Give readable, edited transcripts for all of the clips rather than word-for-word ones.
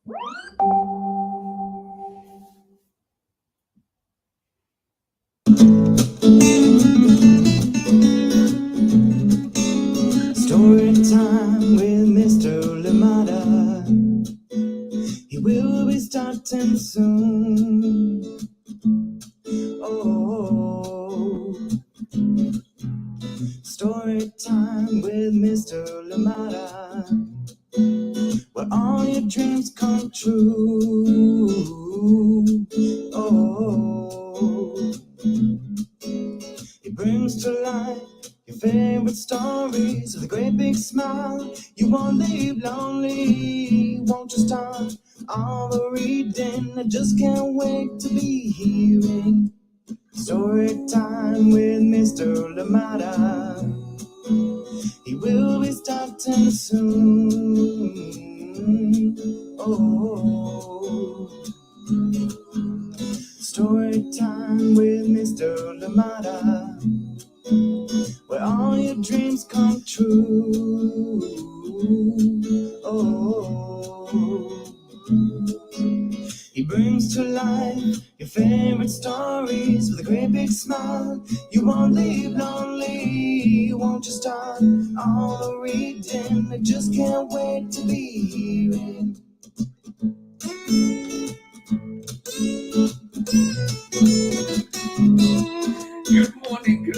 Story time with Mr. Lamada. He will be starting soon. Oh, story time with Mr. Lamada, where all your dreams come true. Oh, he brings to life your favorite stories with a great big smile. You won't leave lonely, won't you start all the reading? I just can't wait to be hearing story time with Mr. Lamada. He will be starting soon. Oh, story time with Mr. Lamada, where all your dreams come true. Oh, he brings to life your favorite stories with a great big smile. You won't leave lonely, won't you start all the reading? I just can't wait to be hearing. Good morning,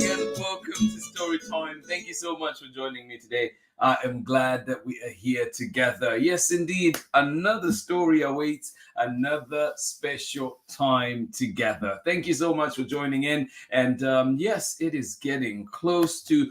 and welcome to Story Time. Thank you so much for joining me today. I am glad that we are here together. Yes, indeed, another story awaits, another special time together. Thank you so much for joining in. And yes, it is getting close to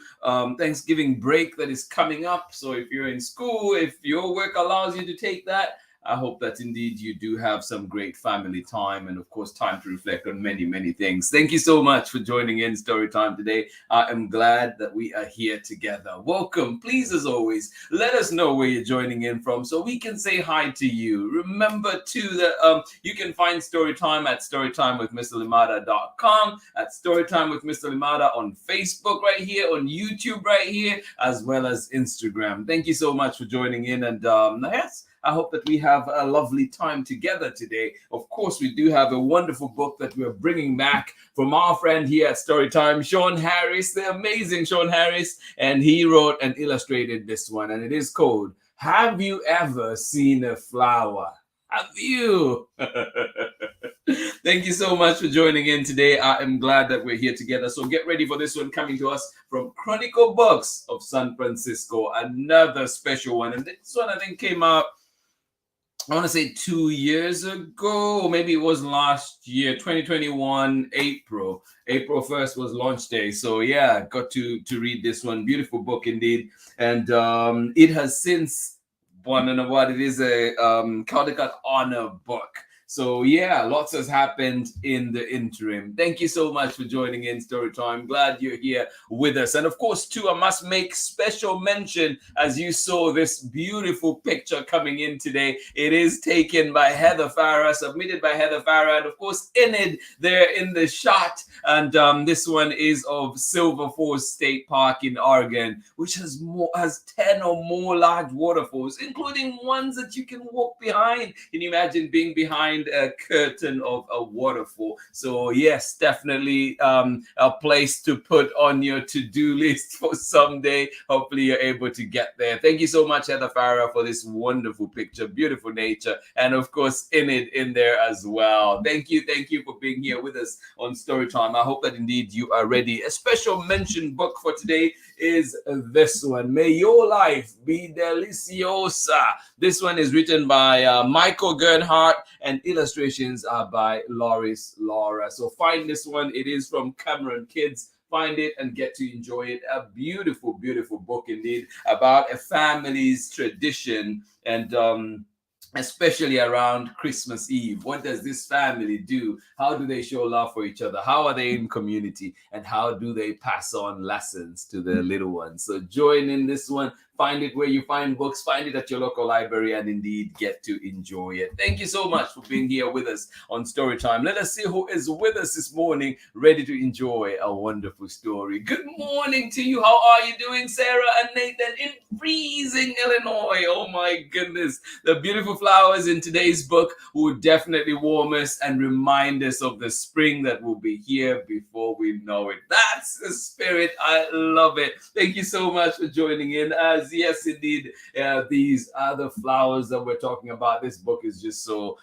Thanksgiving break that is coming up. So if you're in school, if your work allows you to take that, I hope that indeed you do have some great family time and, of course, time to reflect on many, many things. Thank you so much for joining in Story Time today. I am glad that we are here together. Welcome. Please, as always, let us know where you're joining in from so we can say hi to you. Remember, too, that you can find Story Time at storytimewithmrlimada.com, at Storytime with Mr. Limada on Facebook right here, on YouTube right here, as well as Instagram. Thank you so much for joining in. And yes, I hope that we have a lovely time together today. Of course, we do have a wonderful book that we're bringing back from our friend here at Storytime, Shawn Harris, the amazing Shawn Harris, and he wrote and illustrated this one, and it is called Have You Ever Seen a Flower? Have you? Thank you so much for joining in today. I am glad that we're here together. So get ready for this one coming to us from Chronicle Books of San Francisco. Another special one. And this one I think came out, I want to say 2 years ago, or maybe it was last year, 2021, April. April 1st was launch day. So yeah, got to read this one. Beautiful book indeed. And it has since won an award. It is a Caldecott Honor book. So yeah, lots has happened in the interim. Thank you so much for joining in Storytime. Glad you're here with us. And of course, too, I must make special mention, as you saw this beautiful picture coming in today. It is taken by Heather Farah, submitted by Heather Farah, and of course, Enid there in the shot. And this one is of Silver Falls State Park in Oregon, which has 10 or more large waterfalls, including ones that you can walk behind. Can you imagine being behind a curtain of a waterfall? So yes, definitely a place to put on your to-do list for someday. Hopefully you're able to get there. Thank you so much, Heather Farah, for this wonderful picture, beautiful nature, and of course Enid in there as well. Thank you for being here with us on Storytime. I hope that indeed you are ready. A special mention book for today is this one, May Your Life Be Deliciosa. This one is written by Michael Gernhardt, and illustrations are by Loris Laura. So find this one. It is from Cameron Kids. Find it and get to enjoy it. A beautiful, beautiful book indeed about a family's tradition, and especially around Christmas Eve. What does this family do? How do they show love for each other? How are they in community? And how do they pass on lessons to their little ones? So join in this one. Find it where you find books, find it at your local library, and indeed get to enjoy it. Thank you so much for being here with us on Storytime. Let us see who is with us this morning, ready to enjoy a wonderful story. Good morning to you. How are you doing, Sarah and Nathan, in freezing Illinois? Oh my goodness. The beautiful flowers in today's book will definitely warm us and remind us of the spring that will be here before we know it. That's the spirit. I love it. Thank you so much for joining in. As yes, indeed, these are the flowers that we're talking about. This book is just so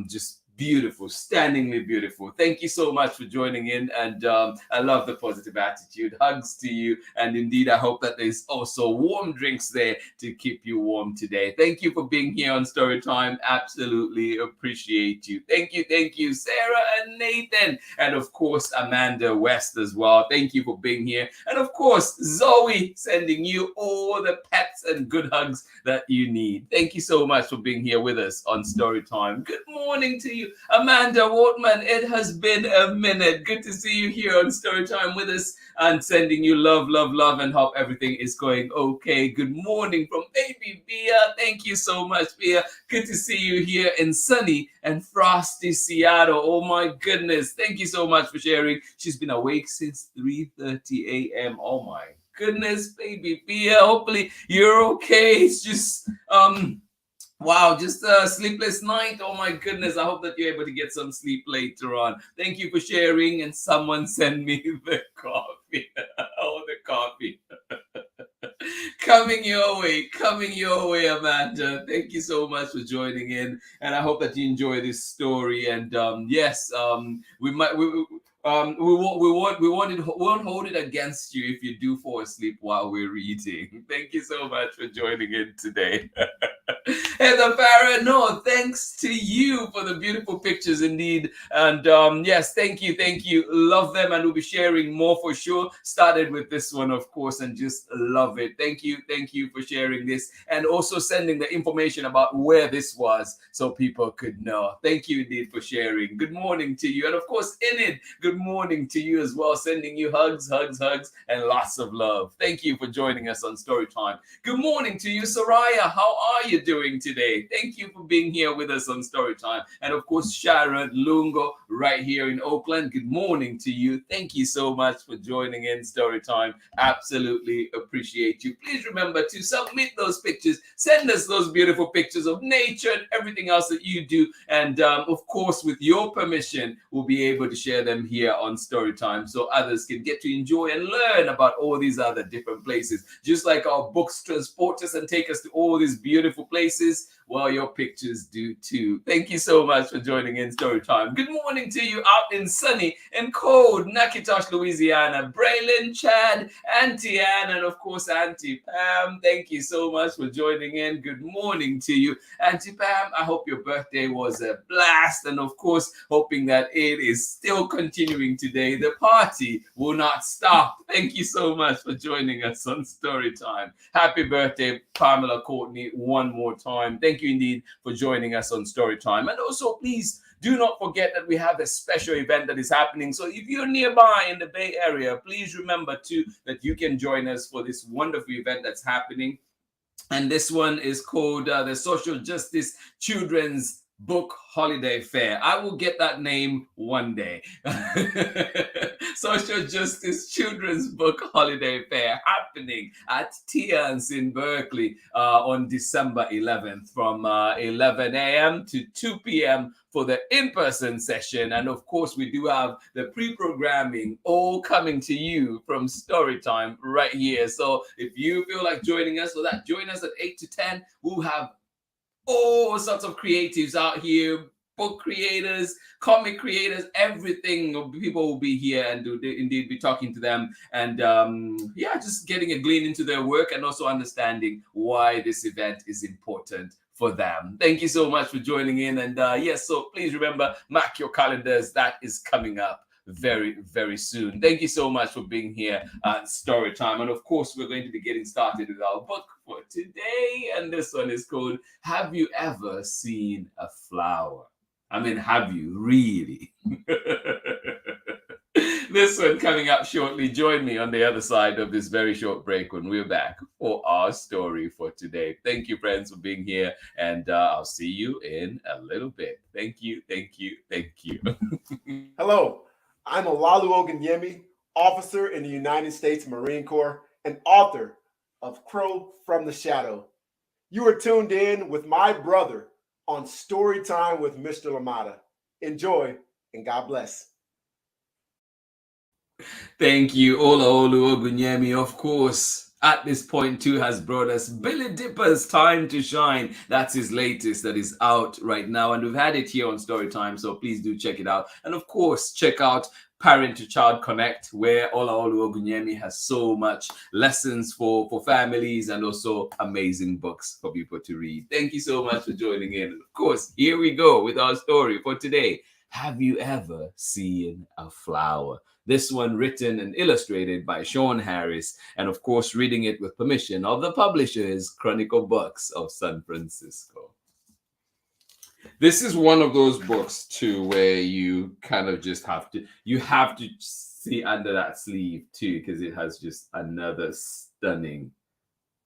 just beautiful, stunningly beautiful. Thank you so much for joining in, and I love the positive attitude. Hugs to you, and indeed I hope that there's also warm drinks there to keep you warm today. Thank you for being here on Storytime. Absolutely appreciate you. Thank you, Sarah and Nathan, and of course Amanda West as well. Thank you for being here, and of course Zoe, sending you all the pets and good hugs that you need. Thank you so much for being here with us on Storytime. Good morning to you, Amanda Wortman. It has been a minute. Good to see you here on Storytime with us, and sending you love, love, love, and hope everything is going okay. Good morning from baby Bia. Thank you so much, Bia. Good to see you here in sunny and frosty Seattle. Oh my goodness. Thank you so much for sharing. She's been awake since 3:30 a.m. Oh my goodness, baby Bia. Hopefully you're okay. It's just wow, just a sleepless night. Oh my goodness. I hope that you're able to get some sleep later on. Thank you for sharing. And someone send me the coffee. Oh, the coffee. Coming your way, Amanda. Thank you so much for joining in, and I hope that you enjoy this story. And yes, we won't hold it against you if you do fall asleep while we're reading. Thank you so much for joining in today. Heather Farah, no, thanks to you for the beautiful pictures indeed. And yes, thank you. Love them, and we'll be sharing more for sure. Started with this one, of course, and just love it. Thank you for sharing this, and also sending the information about where this was so people could know. Thank you indeed for sharing. Good morning to you. And of course, Enid, good morning to you as well. Sending you hugs, and lots of love. Thank you for joining us on Storytime. Good morning to you, Soraya. How are you doing today? Thank you for being here with us on Storytime. And of course, Sharon Lungo right here in Oakland. Good morning to you. Thank you so much for joining in Storytime. Absolutely appreciate you. Please remember to submit those pictures. Send us those beautiful pictures of nature and everything else that you do. And of course, with your permission, we'll be able to share them here on Storytime so others can get to enjoy and learn about all these other different places. Just like our books transport us and take us to all these beautiful places, well, your pictures do too. Thank you so much for joining in Storytime. Good morning to you out in sunny and cold Nakitosh, Louisiana. Braylon, Chad, Auntie Ann, and of course Auntie Pam. Thank you so much for joining in. Good morning to you, Auntie Pam. I hope your birthday was a blast, and of course, hoping that it is still continuing today. The party will not stop. Thank you so much for joining us on Storytime. Happy birthday, Pamela Courtney, one more time. Thank you indeed for joining us on Storytime. And also, please do not forget that we have a special event that is happening. So if you're nearby in the Bay Area, please remember too that you can join us for this wonderful event that's happening. And this one is called the Social Justice Children's Book Holiday Fair. I will get that name one day. Social Justice Children's Book Holiday Fair happening at Tians in Berkeley on December 11th from 11 a.m. to 2 p.m. for the in-person session. And of course, we do have the pre-programming all coming to you from Storytime right here. So if you feel like joining us for that, join us at 8 to 10. We'll have all sorts of creatives out here, book creators, comic creators, everything. People will be here and indeed be talking to them, and yeah, just getting a glean into their work and also understanding why this event is important for them. Thank you so much for joining in, and yes, so please remember, mark your calendars. That is coming up very, very soon. Thank you so much for being here at Storytime. And of course, we're going to be getting started with our book for today. And this one is called Have You Ever Seen a Flower? I mean, have you really? This one coming up shortly. Join me on the other side of this very short break when we're back for our story for today. Thank you, friends, for being here, and I'll see you in a little bit. Thank you, thank you, thank you. Hello, I'm Olalu Ogunyemi, officer in the United States Marine Corps and author of Crow from the Shadow. You are tuned in with my brother on Story Time with Mr. Lamada. Enjoy and God bless. Thank you, Olaolu Ogunyemi. Of course, at this point too has brought us Billy Dipper's Time to Shine. That's his latest that is out right now, and we've had it here on Storytime, so please do check it out. And of course, check out Parent to Child Connect, where Olaolu Ogunyemi has so much lessons for families and also amazing books for people to read. Thank you so much for joining in. Of course, here we go with our story for today. Have you ever seen a flower? This one written and illustrated by Shawn Harris, and of course reading it with permission of the publishers Chronicle Books of San Francisco. This is one of those books too where you kind of just have to see under that sleeve too, because it has just another stunning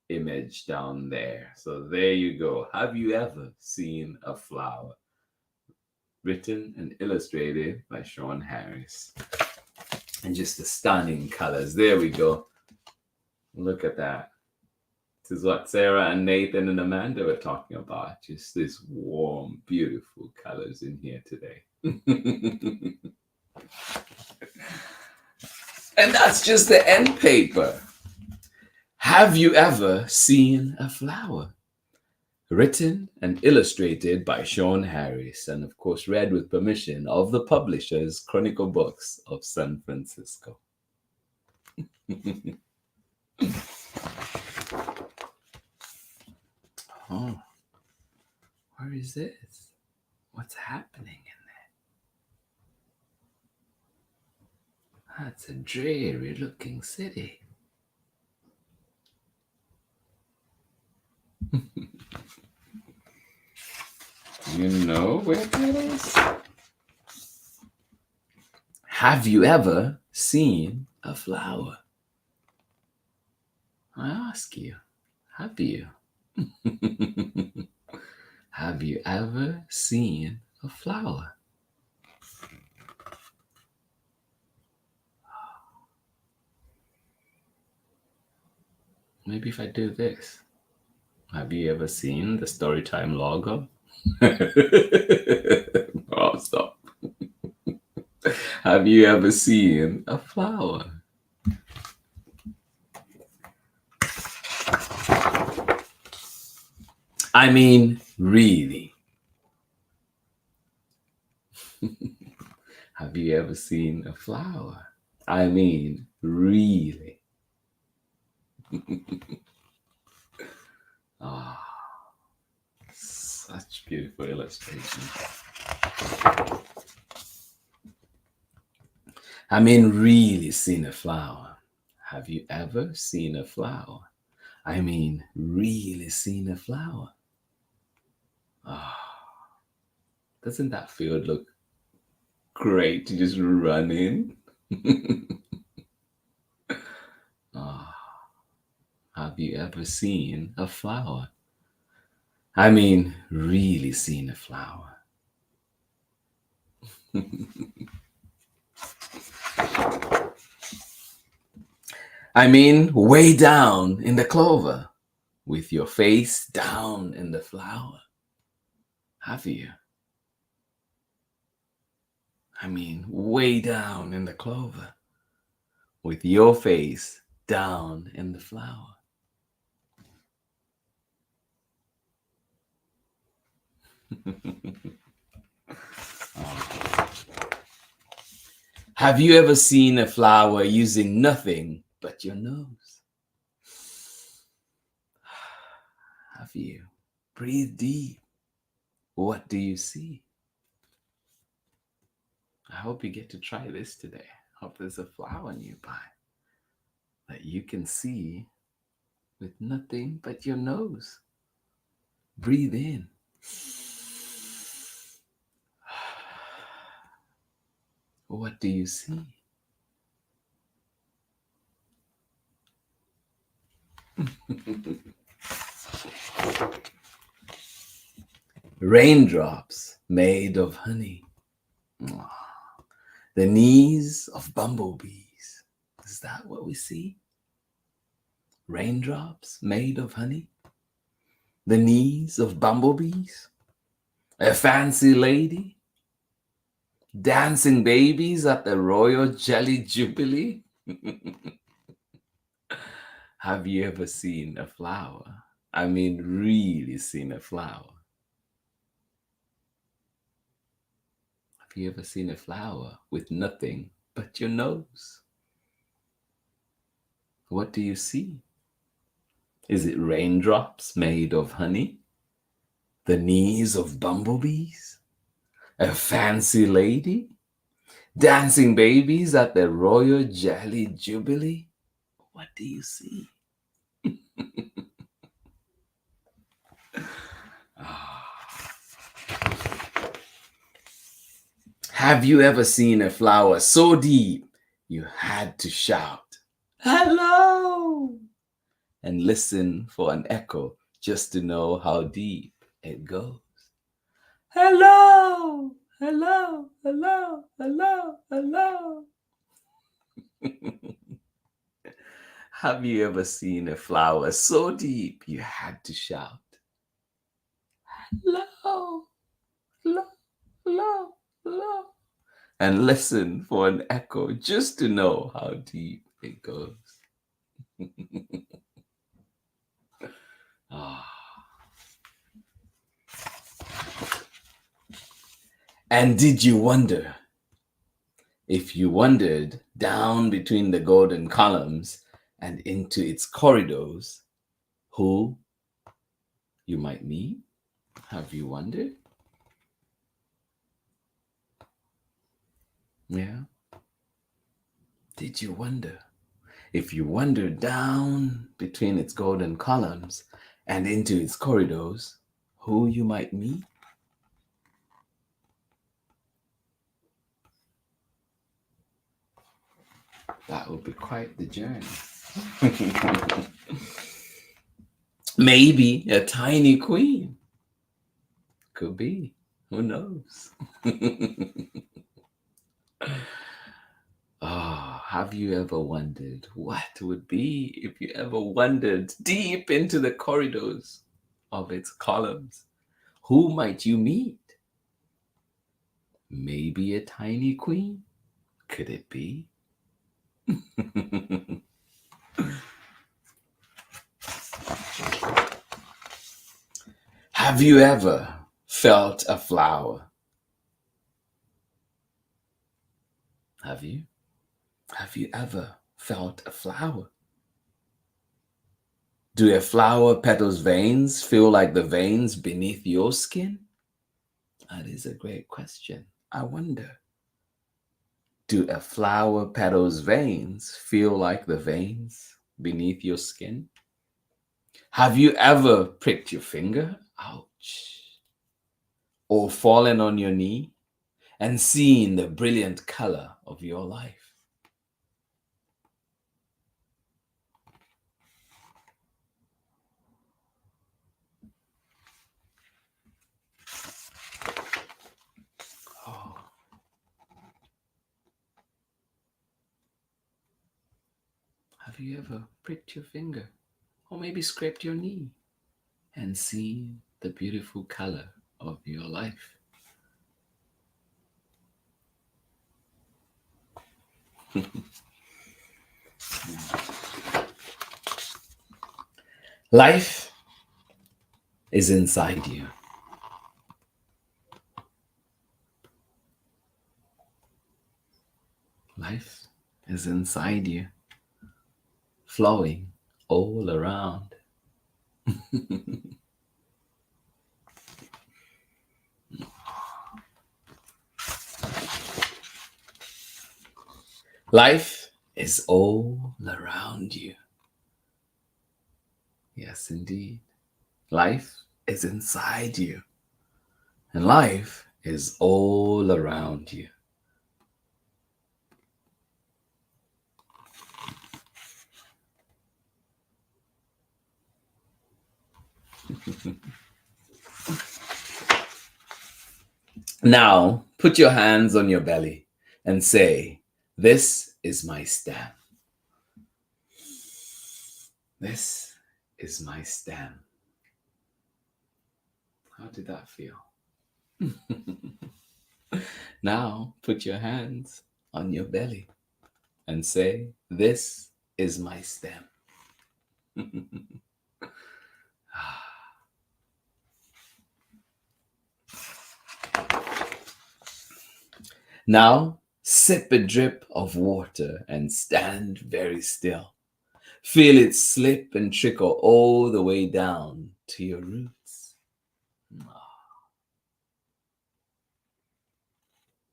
image down there. So there you go. Have you ever seen a flower? Written and illustrated by Shawn Harris. And just the stunning colors. There we go. Look at that. This is what Sarah and Nathan and Amanda were talking about. Just this warm, beautiful colors in here today. And that's just the end paper. Have you ever seen a flower? Written and illustrated by Shawn Harris, and of course read with permission of the publishers Chronicle Books of San Francisco. Oh, where is this? What's happening in there? That's a dreary looking city. You know where that is? Have you ever seen a flower? I ask you, have you? Have you ever seen a flower? Maybe if I do this. Have you ever seen the Storytime logo? Oh, stop. Have you ever seen a flower? I mean, really. Have you ever seen a flower? I mean, really. Ah, such beautiful illustration. I mean, really seen a flower. Have you ever seen a flower? I mean, really seen a flower. Ah, doesn't that field look great to just run in? Ah, have you ever seen a flower? I mean, really seen a flower. I mean, way down in the clover, with your face down in the flower. Have you? I mean, way down in the clover, with your face down in the flower. Oh. Have you ever seen a flower using nothing but your nose? Have you? Breathe deep. What do you see? I hope you get to try this today. I hope there's a flower nearby that you can see with nothing but your nose. Breathe in. What do you see? Raindrops made of honey. The knees of bumblebees. Is that what we see? Raindrops made of honey? The knees of bumblebees? A fancy lady? Dancing babies at the Royal Jelly Jubilee? Have you ever seen a flower? I mean, really seen a flower? Have you ever seen a flower with nothing but your nose? What do you see? Is it raindrops made of honey? The knees of bumblebees? A fancy lady? Dancing babies at the Royal Jelly Jubilee? What do you see? Have you ever seen a flower so deep you had to shout, "Hello!" and listen for an echo just to know how deep it goes? Hello! Hello! Hello! Hello! Hello! Have you ever seen a flower so deep you had to shout, "Hello! Hello! Hello! Hello!" and listen for an echo just to know how deep it goes? Ah. And did you wonder, if you wandered down between the golden columns and into its corridors, who you might meet? Have you wondered? Yeah. Did you wonder, if you wandered down between its golden columns and into its corridors, who you might meet? That would be quite the journey. Maybe a tiny queen. Could be. Who knows? Oh, have you ever wondered what would be if you ever wandered deep into the corridors of its columns? Who might you meet? Maybe a tiny queen? Could it be? Have you ever felt a flower? Have you? Have you ever felt a flower? Do a flower petal's veins feel like the veins beneath your skin? That is a great question. I wonder. Do a flower petal's veins feel like the veins beneath your skin? Have you ever pricked your finger? Ouch. Or fallen on your knee and seen the brilliant color of your life? Oh. Have you ever pricked your finger or maybe scraped your knee and seen the beautiful color of your life? Life is inside you. Life is inside you, flowing all around. Life is all around you. Yes, indeed. Life is inside you, and life is all around you. Now, put your hands on your belly and say, "This is my stem. This is my stem." How did that feel? Now, put your hands on your belly and say, "This is my stem." Now, sip a drip of water and stand very still. Feel it slip and trickle all the way down to your roots.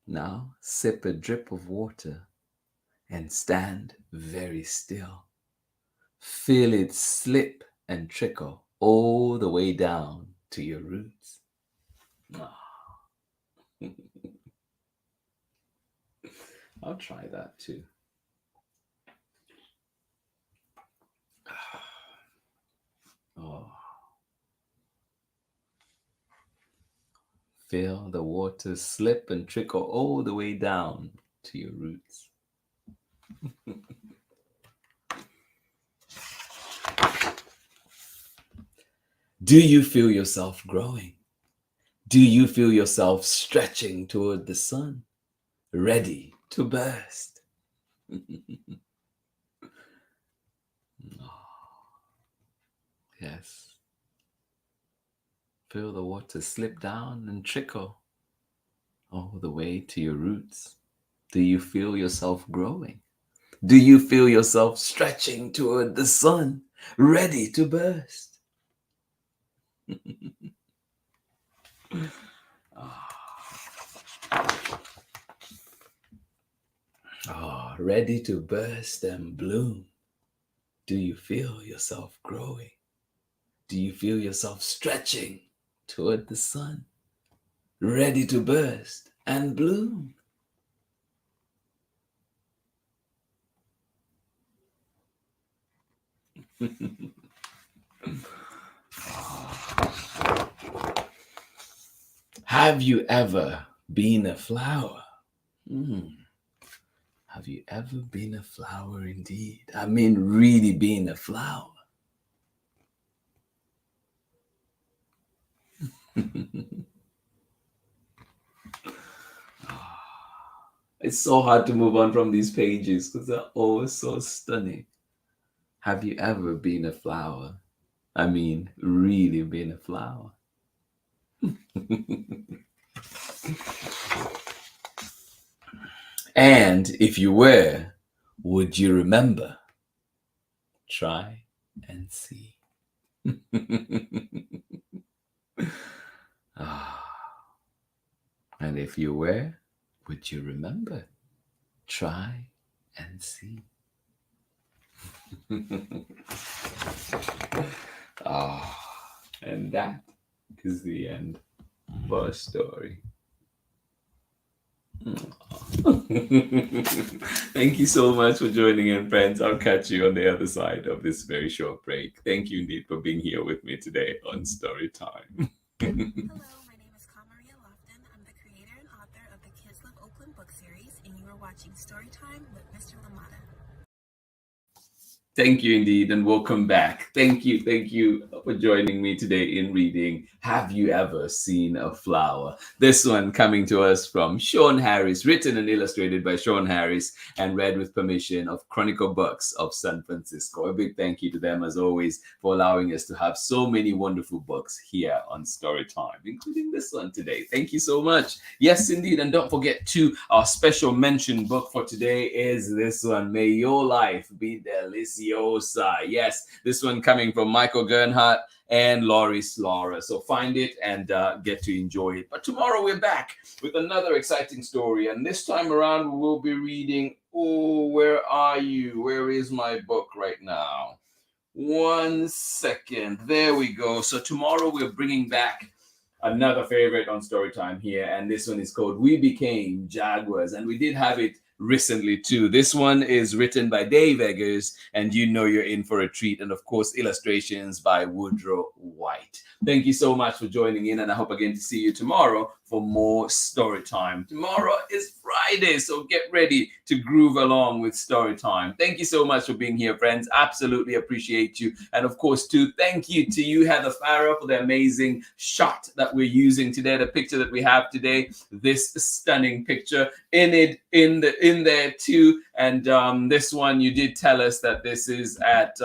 Now, sip a drip of water and stand very still. Feel it slip and trickle all the way down to your roots. I'll try that too. Oh. Feel the water slip and trickle all the way down to your roots. Do you feel yourself growing? Do you feel yourself stretching toward the sun, ready to burst? Yes. Feel the water slip down and trickle all the way to your roots. Do you feel yourself growing? Do you feel yourself stretching toward the sun, ready to burst? Ready to burst and bloom. Do you feel yourself growing? Do you feel yourself stretching toward the sun, ready to burst and bloom? Have you ever been a flower? Have you ever been a flower indeed? I mean, really been a flower. It's so hard to move on from these pages because they're always so stunning. Have you ever been a flower? I mean, really been a flower. And if you were, would you remember? Try and see. And if you were, would you remember? Try and see. And that is the end of our story. Thank you so much for joining in, friends. I'll catch you on the other side of this very short break. Thank you indeed for being here with me today on Story Time. Hello, my name is Kamaria Lofton. I'm the creator and author of the Kids Love Oakland book series, and you are watching Storytime with Mr. Lamada. Thank you indeed, and welcome back. Thank you for joining me today in reading Have You Ever Seen a Flower? This one coming to us from Shawn Harris, written and illustrated by Shawn Harris, and read with permission of Chronicle Books of San Francisco. A big thank you to them, as always, for allowing us to have so many wonderful books here on Storytime, including this one today. Thank you so much. Yes, indeed, and don't forget to, our special mention book for today is this one, May Your Life Be Deliciosa. Yes, this one coming from Michael Gernhardt and Laurie Slaughter. So find it and get to enjoy it. But tomorrow we're back with another exciting story. And this time around, we will be reading, where are you? Where is my book right now? 1 second. There we go. So tomorrow we're bringing back another favorite on Storytime here. And this one is called We Became Jaguars. And we did have it recently too. This one is written by Dave Eggers, and you know you're in for a treat. And of course, illustrations by Woodrow White. Thank you so much for joining in, and I hope again to see you tomorrow for more story time. Tomorrow is Friday, so get ready to groove along with story time. Thank you so much for being here, friends. Absolutely appreciate you. And of course, too, thank you to you, Heather Farah, for the amazing shot that we're using today, the picture that we have today, this stunning picture in there too. And this one, you did tell us that this is at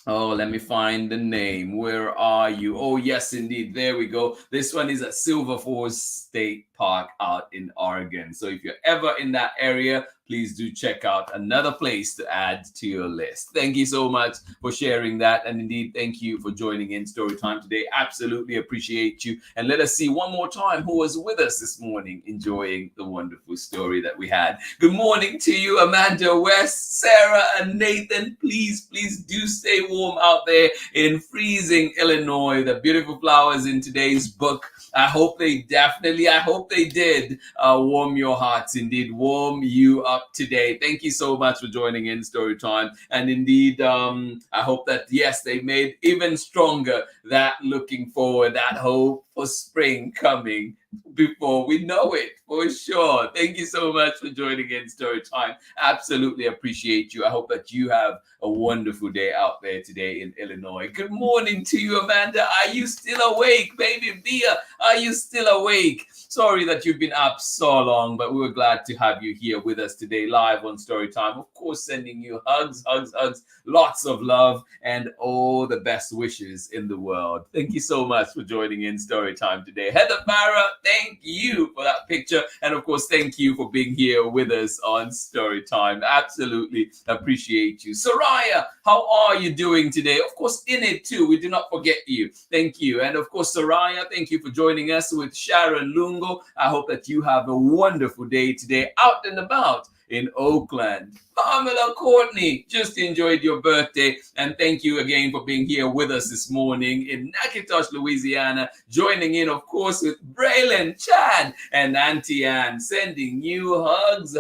oh, let me find the name. Where are you? Oh, yes, indeed. There we go. This one is at Silver Falls State Park out in Oregon. So if you're ever in that area, please do check out another place to add to your list. Thank you so much for sharing that. And indeed, thank you for joining in Storytime today. Absolutely appreciate you. And let us see one more time who was with us this morning enjoying the wonderful story that we had. Good morning to you, Amanda West, Sarah, and Nathan. Please do stay warm out there in freezing Illinois. The beautiful flowers in today's book, I hope they did warm your hearts, indeed warm you up today. Thank you so much for joining in Storytime. And indeed, I hope that, yes, they made even stronger that looking forward, that hope for spring coming before we know it, for sure. Thank you so much for joining in Storytime. Absolutely appreciate you. I hope that you have a wonderful day out there today in Illinois. Good morning to you, Amanda. Are you still awake? Baby Bia, are you still awake? Sorry that you've been up so long, but we're glad to have you here with us today live on Storytime. Of course, sending you hugs, lots of love, and all the best wishes in the world. Thank you so much for joining in Storytime today. Heather Farah, thank you for that picture. And of course, thank you for being here with us on Storytime. Absolutely appreciate you. Soraya, how are you doing today? Of course, in it too. We do not forget you. Thank you. And of course, Soraya, thank you for joining us with Sharon Lungo. I hope that you have a wonderful day today out and about in Oakland. Pamela Courtney, just enjoyed your birthday, and thank you again for being here with us this morning in Natchitoches, Louisiana, joining in, of course, with Braylon, Chad, and Auntie Ann, sending you hugs.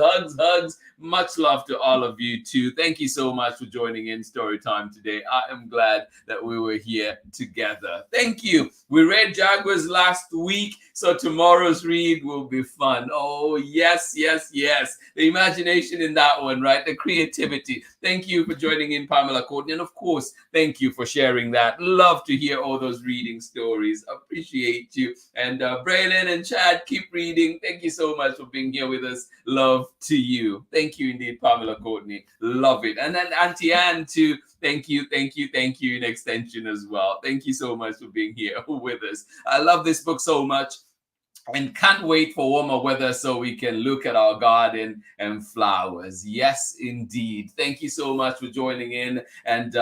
Much love to all of you too. Thank you so much for joining in Storytime today. I am glad that we were here together. Thank you. We read Jaguars last week, so tomorrow's read will be fun. Oh, yes. The imagination in that one, right? The creativity. Thank you for joining in, Pamela Courtney. And of course, thank you for sharing that. Love to hear all those reading stories. Appreciate you. And Braylon and Chad, keep reading. Thank you so much for being here with us. Love to you. Thank you indeed, Pamela Courtney. Love it. And then Auntie Ann too. Thank you in extension as well. Thank you so much for being here with us. I love this book so much and can't wait for warmer weather so we can look at our garden and flowers. Yes, indeed. Thank you so much for joining in and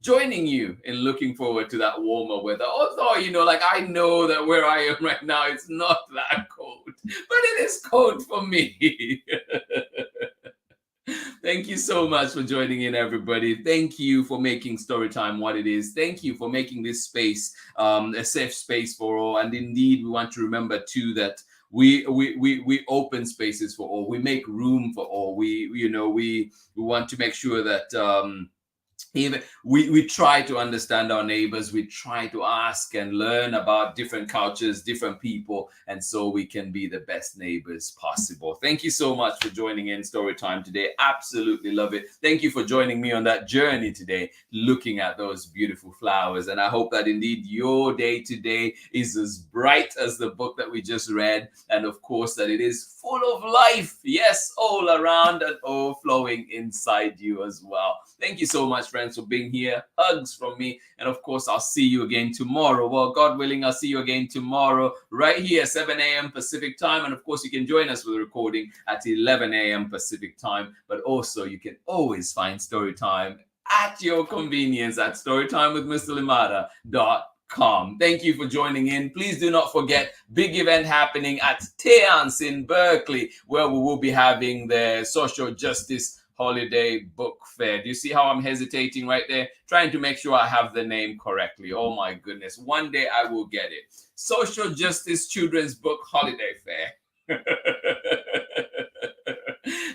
joining you in looking forward to that warmer weather. Although, I know that where I am right now, it's not that cold, but it is cold for me. Thank you so much for joining in, everybody. Thank you for making Storytime what it is. Thank you for making this space a safe space for all. And indeed, we want to remember too that we open spaces for all. We make room for all. We want to make sure that even we try to understand our neighbors. We try to ask and learn about different cultures, different people, and so we can be the best neighbors possible. Thank you so much for joining in Storytime today. Absolutely love it. Thank you for joining me on that journey today, looking at those beautiful flowers. And I hope that indeed your day today is as bright as the book that we just read, and of course that it is full of life. Yes, all around and overflowing inside you as well. Thank you so much, friends, for being here. Hugs from me. And of course, I'll see you again tomorrow. Well, God willing, I'll see you again tomorrow right here, 7 a.m. Pacific time. And of course, you can join us with a recording at 11 a.m. Pacific time. But also, you can always find Storytime at your convenience at storytimewithmrlimata.com. Thank you for joining in. Please do not forget, big event happening at Teance in Berkeley, where we will be having the social justice holiday book fair. Do you see how I'm hesitating right there? Trying to make sure I have the name correctly. Oh my goodness. One day I will get it. Social Justice Children's Book Holiday Fair.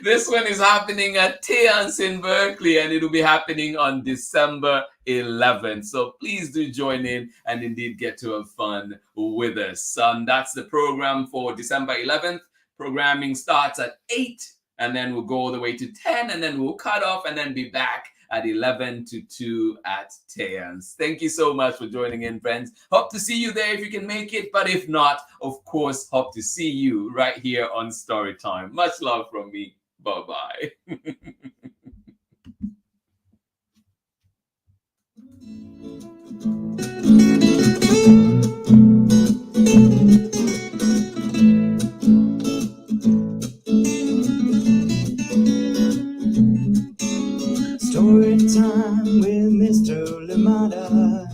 This one is happening at Teance in Berkeley, and it'll be happening on December 11th. So please do join in and indeed get to have fun with us. That's the program for December 11th. Programming starts at 8, and then we'll go all the way to 10, and then we'll cut off and then be back at 11 to 2 at Teance. Thank you so much for joining in, friends. Hope to see you there if you can make it, but if not, of course, hope to see you right here on Storytime. Much love from me. Bye-bye. Story time with Mr. Lamada.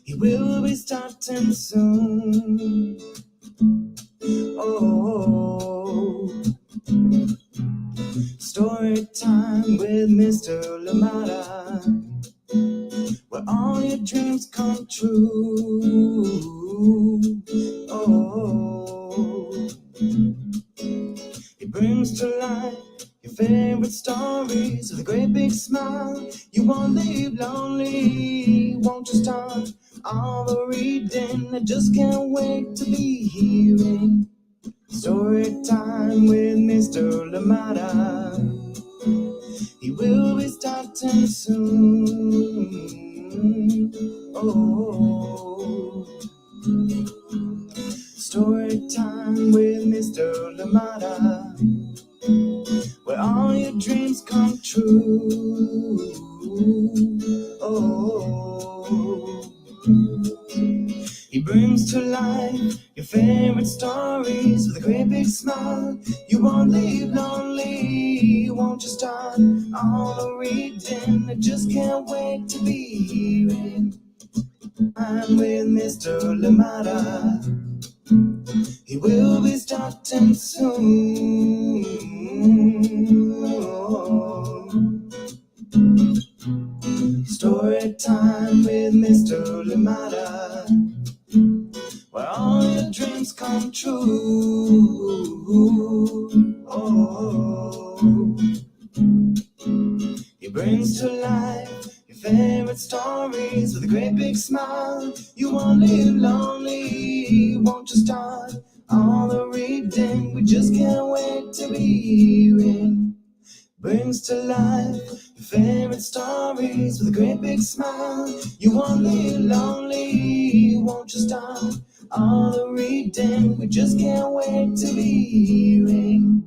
He will be starting soon. Oh, story time with Mr. Lamada, where all your dreams come true. Oh, he brings to life your favorite stories with a great big smile. You won't leave lonely. Won't you start all the reading? I just can't wait to be hearing story time with Mr. Lamada. He will be starting soon. Oh, story time with Mr. Lamada, where all your dreams come true. Oh, he brings to life your favorite stories with a great big smile. You won't leave lonely. Won't you start all the reading? I just can't wait to be hearing. I'm with Mr. Lamada. He will be starting soon. Oh, story time with Mr. Lamada, where all your dreams come true. Oh, he brings to life your favorite stories with a great big smile. You won't live lonely. Won't you start all the reading? We just can't wait to be hearing. Brings to life your favorite stories with a great big smile. You won't live lonely. Won't you start all the reading? We just can't wait to be hearing.